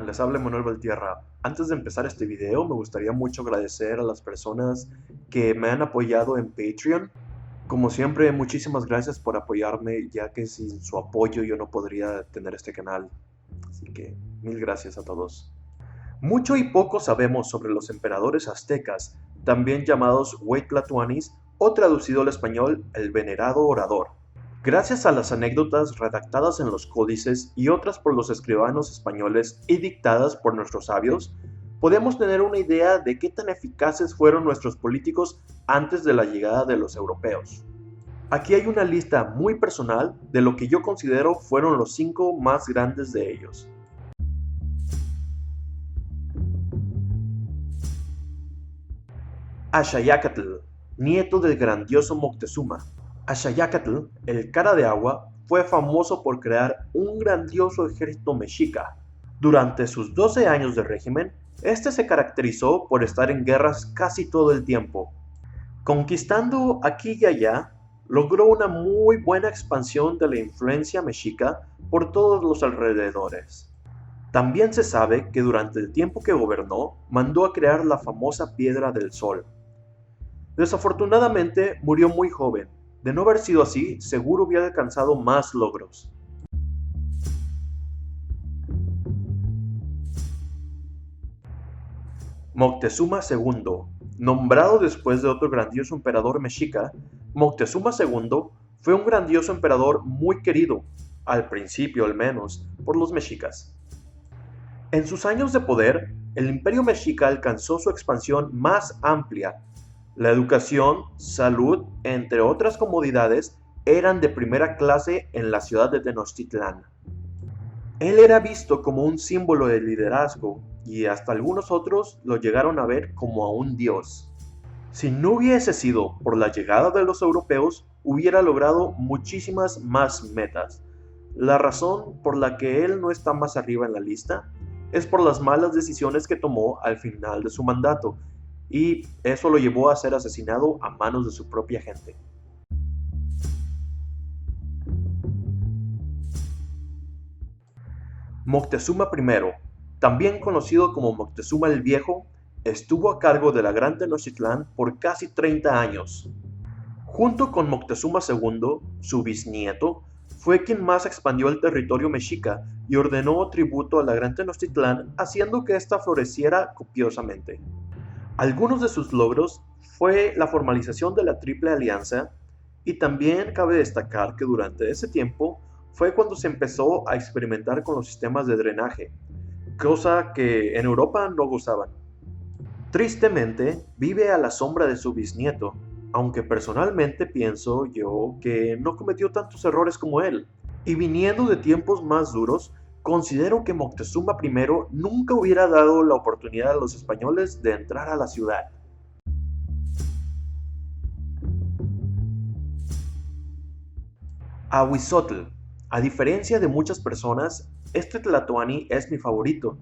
les habla Manuel Valtierra. Antes de empezar este video, me gustaría mucho agradecer a las personas que me han apoyado en Patreon. Como siempre, muchísimas gracias por apoyarme, ya que sin su apoyo yo no podría tener este canal. Así que, mil gracias a todos. Mucho y poco sabemos sobre los emperadores aztecas, también llamados Huaytlatóanis o traducido al español, el venerado orador. Gracias a las anécdotas redactadas en los códices y otras por los escribanos españoles y dictadas por nuestros sabios, podemos tener una idea de qué tan eficaces fueron nuestros políticos antes de la llegada de los europeos. Aquí hay una lista muy personal de lo que yo considero fueron los 5 más grandes de ellos. Axayácatl, nieto del grandioso Moctezuma. Axayácatl, el cara de agua, fue famoso por crear un grandioso ejército mexica. Durante sus 12 años de régimen, este se caracterizó por estar en guerras casi todo el tiempo. Conquistando aquí y allá, logró una muy buena expansión de la influencia mexica por todos los alrededores. También se sabe que durante el tiempo que gobernó, mandó a crear la famosa Piedra del Sol. Desafortunadamente, murió muy joven. De no haber sido así, seguro hubiera alcanzado más logros. Moctezuma II. Nombrado después de otro grandioso emperador mexica, Moctezuma II fue un grandioso emperador muy querido, al principio al menos, por los mexicas. En sus años de poder, el imperio mexica alcanzó su expansión más amplia. La educación, salud, entre otras comodidades, eran de primera clase en la ciudad de Tenochtitlán. Él era visto como un símbolo de liderazgo y hasta algunos otros lo llegaron a ver como a un dios. Si no hubiese sido por la llegada de los europeos, hubiera logrado muchísimas más metas. La razón por la que él no está más arriba en la lista es por las malas decisiones que tomó al final de su mandato, y eso lo llevó a ser asesinado a manos de su propia gente. Moctezuma I, también conocido como Moctezuma el Viejo, estuvo a cargo de la Gran Tenochtitlán por casi 30 años. Junto con Moctezuma II, su bisnieto, fue quien más expandió el territorio mexica y ordenó tributo a la Gran Tenochtitlán, haciendo que ésta floreciera copiosamente. Algunos de sus logros fue la formalización de la Triple Alianza, y también cabe destacar que durante ese tiempo fue cuando se empezó a experimentar con los sistemas de drenaje, cosa que en Europa no gozaban. Tristemente, vive a la sombra de su bisnieto, aunque personalmente pienso yo que no cometió tantos errores como él. Y viniendo de tiempos más duros, considero que Moctezuma I nunca hubiera dado la oportunidad a los españoles de entrar a la ciudad. Ahuizotl. A diferencia de muchas personas, este tlatoani es mi favorito.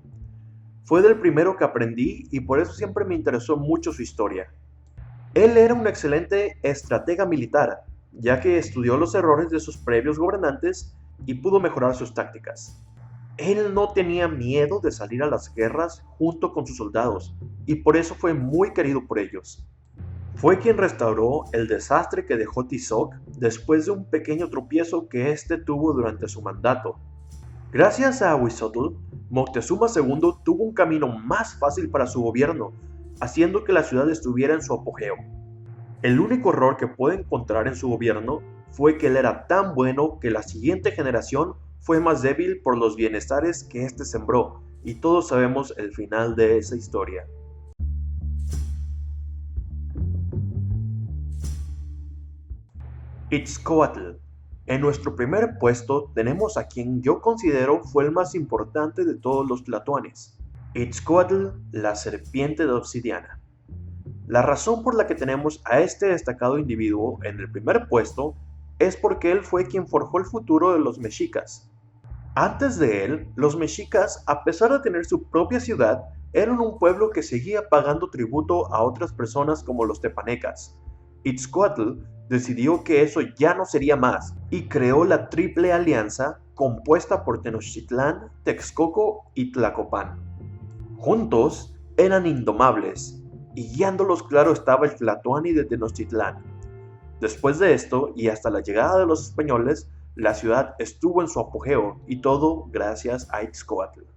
Fue del primero que aprendí y por eso siempre me interesó mucho su historia. Él era un excelente estratega militar, ya que estudió los errores de sus previos gobernantes y pudo mejorar sus tácticas. Él no tenía miedo de salir a las guerras junto con sus soldados, y por eso fue muy querido por ellos. Fue quien restauró el desastre que dejó Tizoc después de un pequeño tropiezo que éste tuvo durante su mandato. Gracias a Ahuizotl, Moctezuma II tuvo un camino más fácil para su gobierno, haciendo que la ciudad estuviera en su apogeo. El único error que pude encontrar en su gobierno fue que él era tan bueno que la siguiente generación fue más débil por los bienestares que éste sembró, y todos sabemos el final de esa historia. Itzcoatl. En nuestro primer puesto tenemos a quien yo considero fue el más importante de todos los tlatoanes, Itzcoatl, la serpiente de obsidiana. La razón por la que tenemos a este destacado individuo en el primer puesto es porque él fue quien forjó el futuro de los mexicas. Antes de él, los mexicas, a pesar de tener su propia ciudad, eran un pueblo que seguía pagando tributo a otras personas como los tepanecas. Itzcoatl decidió que eso ya no sería más y creó la Triple Alianza compuesta por Tenochtitlán, Texcoco y Tlacopan. Juntos eran indomables, y guiándolos claro estaba el Tlatoani de Tenochtitlán. Después de esto, y hasta la llegada de los españoles, la ciudad estuvo en su apogeo, y todo gracias a Ixcoatl.